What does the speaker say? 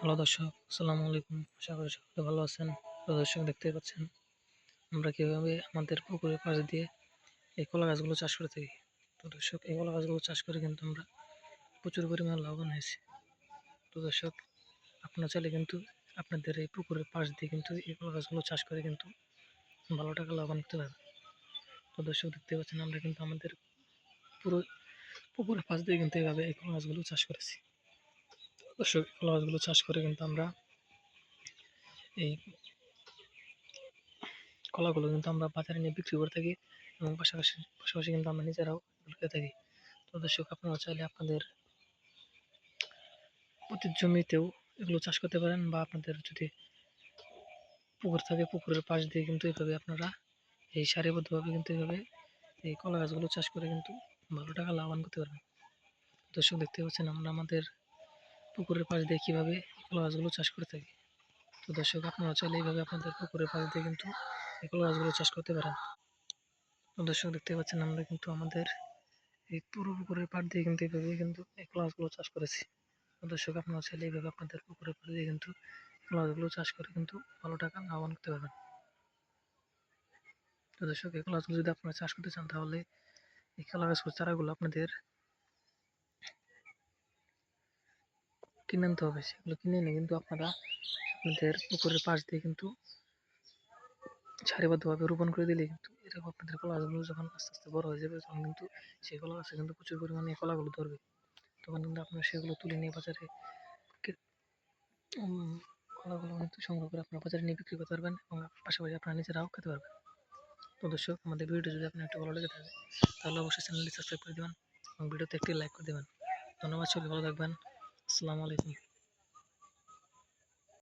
Hello দর্শক, আসসালামু আলাইকুম। আশা করি সকলে ভালো আছেন। তো দর্শক, দেখতেই পাচ্ছেন আমরা কীভাবে আমাদের পুকুরের পাশ দিয়ে এই কলা গাছগুলো চাষ করে থাকি। তো দর্শক, এই কলা গাছগুলো চাষ করে কিন্তু আমরা প্রচুর পরিমাণে লাভবান হয়েছি। তো দর্শক, আপনারা চাইলে কিন্তু আপনাদের এই পুকুরের পাশ দিয়ে কিন্তু এই কলা গাছগুলো চাষ করে কিন্তু ভালো টাকা লাভবান করতে পারবেন। তো দর্শক, দেখতে পাচ্ছেন আমরা কিন্তু আমাদের পুরো পুকুরের পাশ দিয়ে কিন্তু এইভাবে এই কলা গাছগুলো চাষ করেছি। দর্শক, এই কলা গাছগুলো চাষ করে কিন্তু আমরা এই কলাগুলো কিন্তু আমরা বাজারে নিয়ে বিক্রি করে থাকি এবং পাশাপাশি পাশাপাশি কিন্তু আমরা নিজেরাও খেয়ে থাকি। তো দর্শক, আপনারা চাইলে আপনাদের প্রতি জমিতেও এগুলো চাষ করতে পারেন, বা আপনাদের যদি পুকুর থাকে পুকুরের পাশ দিয়ে কিন্তু এইভাবে আপনারা এই সারিবদ্ধভাবে কিন্তু এইভাবে এই কলা গাছগুলো চাষ করে কিন্তু ভালো টাকা লাভবান করতে পারবেন। দর্শক, দেখতে পাচ্ছেন আমরা আমাদের পুকুরের পাশ দিয়ে কীভাবে কলা গাছগুলো চাষ করে থাকি। তো দর্শক, আপনারা চাইলে এইভাবে আপনাদের পুকুরের পাশ দিয়ে কিন্তু এই কলা গাছগুলো চাষ করতে পারেন। তো দর্শক, দেখতে পাচ্ছেন আমরা কিন্তু আমাদের এই পুরো পুকুরের পাড় দিয়ে কিন্তু এইভাবে কিন্তু এই কলা গাছগুলো চাষ করেছি। তো দর্শক, আপনারা চাইলে এইভাবে আপনাদের পুকুরের পাড় দিয়ে কিন্তু কলা গাছগুলো চাষ করে কিন্তু ভালো টাকা লাভবান করতে পারবেন। তো দর্শক, এই কলা গাছগুলো যদি আপনারা চাষ করতে চান, তাহলে এই কলা গাছগুলোর চারাগুলো আপনাদের কিনে আনতে হবে। সেগুলো কিনে এনে কিন্তু আপনারা আপনাদের পুকুরের পাশ দিয়ে কিন্তু সারিবদ্ধভাবে রোপণ করে দিলে কিন্তু এরকম আপনাদের কলা গাছগুলো যখন আস্তে আস্তে বড় হয়ে যাবে, তখন কিন্তু সেই কলা গাছে কিন্তু প্রচুর পরিমাণে কলাগুলো ধরবে। তখন কিন্তু আপনারা সেগুলো তুলে নিয়ে বাজারে কলাগুলো কিন্তু সংগ্রহ করে আপনারা বাজারে নিয়ে বিক্রি করতে পারবেন এবং পাশাপাশি আপনারা নিজেরাও খেতে পারবেন। তো দর্শক, আমাদের ভিডিওটি যদি আপনার একটু ভালো লেগে থাকে, তাহলে অবশ্যই চ্যানেলটি সাবস্ক্রাইব করে দেবেন এবং ভিডিওতে একটি লাইক করে দেবেন। ধন্যবাদ, সবাই ভালো থাকবেন। আসসালামু আলাইকুম।